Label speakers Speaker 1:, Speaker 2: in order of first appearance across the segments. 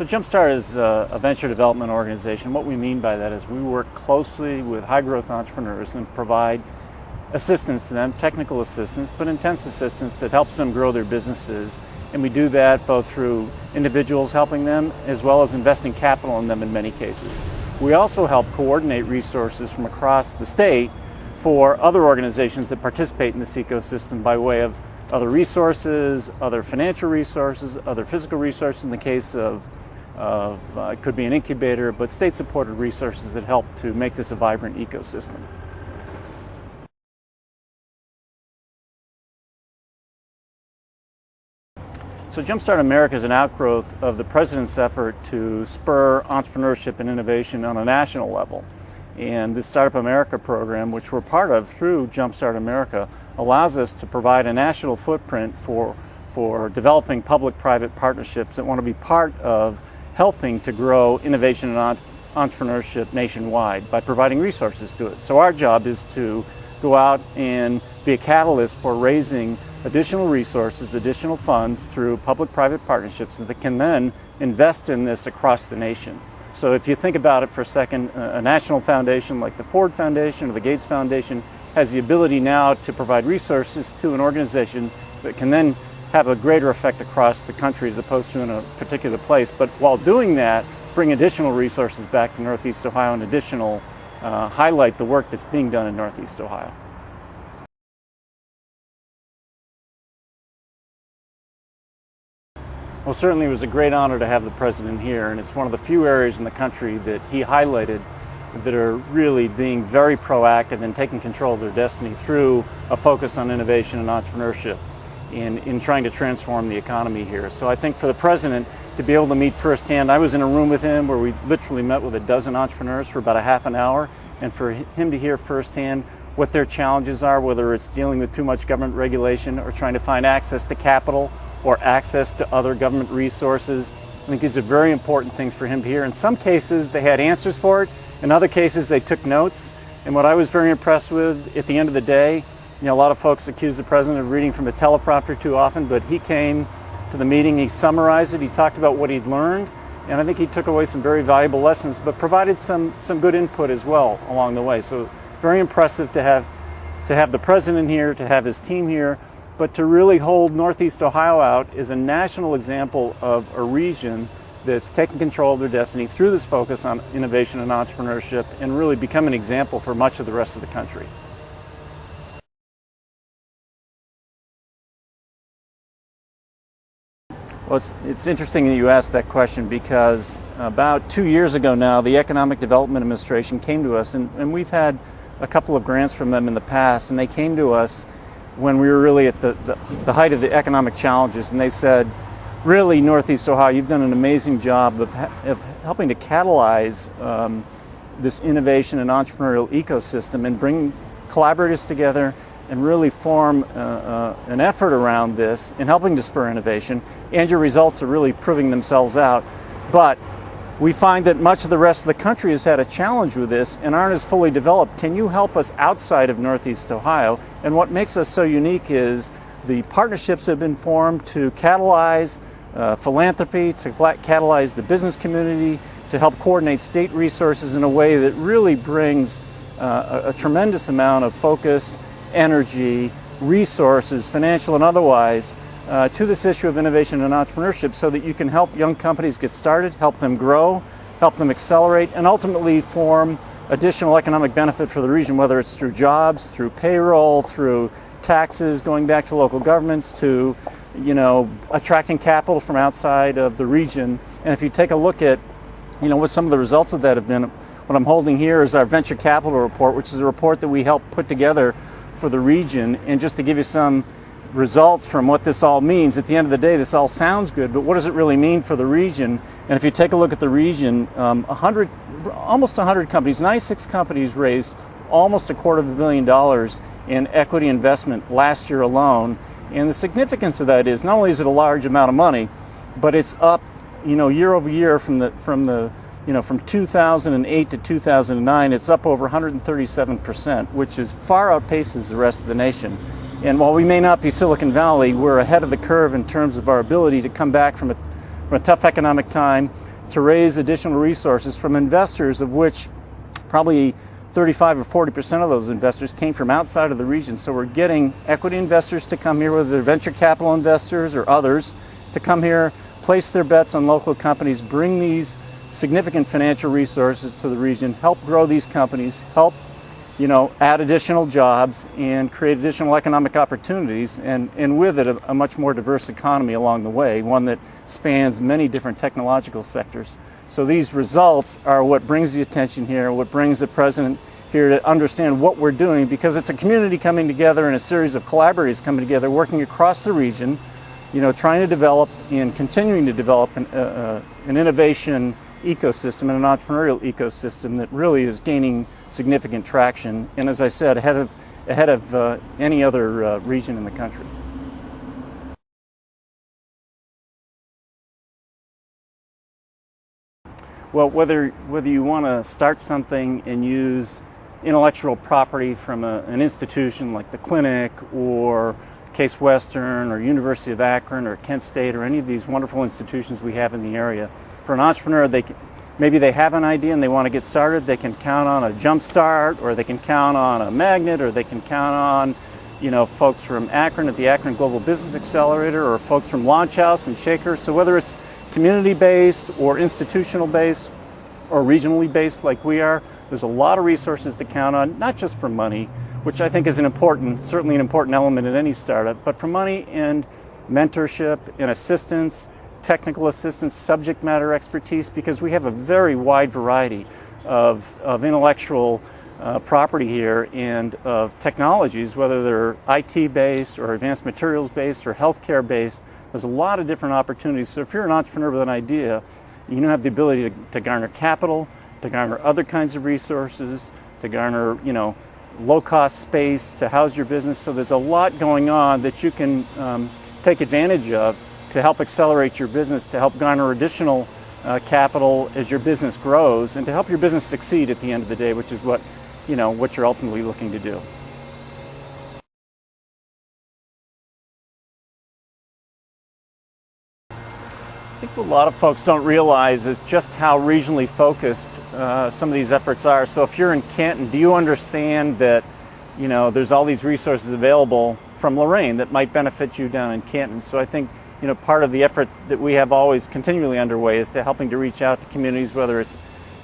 Speaker 1: So JumpStart is a venture development organization. What we mean by that is we work closely with high-growth entrepreneurs and provide assistance to them, technical assistance, but intense assistance that helps them grow their businesses. And we do that both through individuals helping them as well as investing capital in them in many cases. We also help coordinate resources from across the state for other organizations that participate in this ecosystem by way of other resources, other financial resources, other physical resources in the case of it could be an incubator, but state-supported resources that help to make this a vibrant ecosystem. So JumpStart America is an outgrowth of the President's effort to spur entrepreneurship and innovation on a national level. And this Startup America program, which we're part of through JumpStart America, allows us to provide a national footprint for developing public-private partnerships that want to be part of helping to grow innovation and entrepreneurship nationwide by providing resources to it. So our job is to go out and be a catalyst for raising additional resources, additional funds through public-private partnerships that can then invest in this across the nation. So if you think about it for a second, a national foundation like the Ford Foundation or the Gates Foundation has the ability now to provide resources to an organization that can then have a greater effect across the country as opposed to in a particular place. But while doing that, bring additional resources back to Northeast Ohio and highlight the work that's being done in Northeast Ohio. Well, certainly it was a great honor to have the President here, and it's one of the few areas in the country that he highlighted that are really being very proactive and taking control of their destiny through a focus on innovation and entrepreneurship in trying to transform the economy here. So I think for the President to be able to meet firsthand, I was in a room with him where we literally met with a dozen entrepreneurs for about a half an hour, and for him to hear firsthand what their challenges are, whether it's dealing with too much government regulation or trying to find access to capital or access to other government resources. I think these are very important things for him to hear. In some cases, they had answers for it. In other cases, they took notes. And what I was very impressed with at the end of the day, a lot of folks accuse the President of reading from a teleprompter too often, but he came to the meeting, he summarized it, he talked about what he'd learned, and I think he took away some very valuable lessons, but provided some good input as well along the way. So very impressive to have the President here, to have his team here, but to really hold Northeast Ohio out is a national example of a region that's taking control of their destiny through this focus on innovation and entrepreneurship and really become an example for much of the rest of the country. Well, it's interesting that you asked that question because about 2 years ago now, the Economic Development Administration came to us, and we've had a couple of grants from them in the past, and they came to us when we were really at the height of the economic challenges, and they said, really, Northeast Ohio, you've done an amazing job of helping to catalyze this innovation and entrepreneurial ecosystem and bring collaborators together and really form an effort around this in helping to spur innovation, and your results are really proving themselves out. But we find that much of the rest of the country has had a challenge with this and aren't as fully developed. Can you help us outside of Northeast Ohio? And what makes us so unique is the partnerships have been formed to catalyze philanthropy, to catalyze the business community, to help coordinate state resources in a way that really brings a tremendous amount of focus, energy, resources, financial and otherwise, to this issue of innovation and entrepreneurship so that you can help young companies get started, help them grow, help them accelerate, and ultimately form additional economic benefit for the region, whether it's through jobs, through payroll, through taxes going back to local governments, to attracting capital from outside of the region. And if you take a look at what some of the results of that have been, what I'm holding here is our venture capital report, which is a report that we helped put together for the region. And just to give you some results from what this all means, at the end of the day, this all sounds good, but what does it really mean for the region? And if you take a look at the region, almost 100 companies, 96 companies raised almost $250 million in equity investment last year alone. And the significance of that is not only is it a large amount of money, but it's up, year over year from 2008 to 2009, it's up over 137%, which is far outpaces the rest of the nation. And while we may not be Silicon Valley, we're ahead of the curve in terms of our ability to come back from a from a tough economic time to raise additional resources from investors, of which probably 35 or 40% of those investors came from outside of the region. So we're getting equity investors to come here, whether they're venture capital investors or others, to come here, place their bets on local companies, bring these significant financial resources to the region, help grow these companies, help add additional jobs and create additional economic opportunities, and with it a much more diverse economy along the way, one that spans many different technological sectors. So these results are what brings the attention here, what brings the president here to understand what we're doing, because it's a community coming together and a series of collaborators coming together, working across the region, trying to develop and continuing to develop an innovation ecosystem and an entrepreneurial ecosystem that really is gaining significant traction, and as I said, ahead of any other region in the country. Well, whether you want to start something and use intellectual property from an institution like the clinic or Case Western or University of Akron or Kent State or any of these wonderful institutions we have in the area, for an entrepreneur, maybe they have an idea and they want to get started, they can count on a JumpStart, or they can count on a Magnet, or they can count on folks from Akron at the Akron Global Business Accelerator, or folks from Launch House and Shaker. So whether it's community-based or institutional-based or regionally-based like we are, there's a lot of resources to count on, not just for money, which I think is certainly an important element in any startup, but for money and mentorship and assistance, technical assistance, subject matter expertise, because we have a very wide variety of intellectual property here and of technologies, whether they're IT-based or advanced materials-based or healthcare-based. There's a lot of different opportunities. So if you're an entrepreneur with an idea, you have the ability to garner capital, to garner other kinds of resources, to garner low-cost space to house your business. So there's a lot going on that you can take advantage of to help accelerate your business, to help garner additional capital as your business grows, and to help your business succeed at the end of the day, which is what you're ultimately looking to do. I think what a lot of folks don't realize is just how regionally focused some of these efforts are. So if you're in Canton, do you understand that there's all these resources available from Lorain that might benefit you down in Canton? So I think part of the effort that we have always continually underway is to helping to reach out to communities, whether it's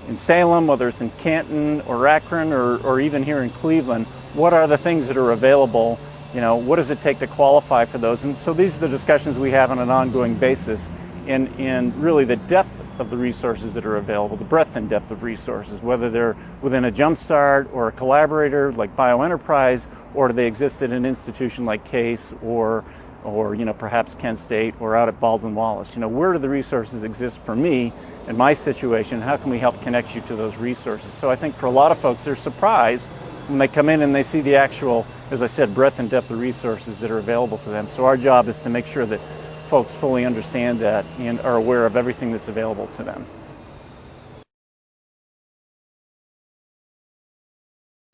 Speaker 1: in Salem, whether it's in Canton or Akron or even here in Cleveland. What are the things that are available? What does it take to qualify for those? And so these are the discussions we have on an ongoing basis. And really the depth of the resources that are available, the breadth and depth of resources, whether they're within a JumpStart or a collaborator like BioEnterprise, or do they exist at an institution like Case or perhaps Kent State or out at Baldwin Wallace. Where do the resources exist for me in my situation? How can we help connect you to those resources? So I think for a lot of folks, they're surprised when they come in and they see the actual, as I said, breadth and depth of resources that are available to them. So our job is to make sure that folks fully understand that and are aware of everything that's available to them.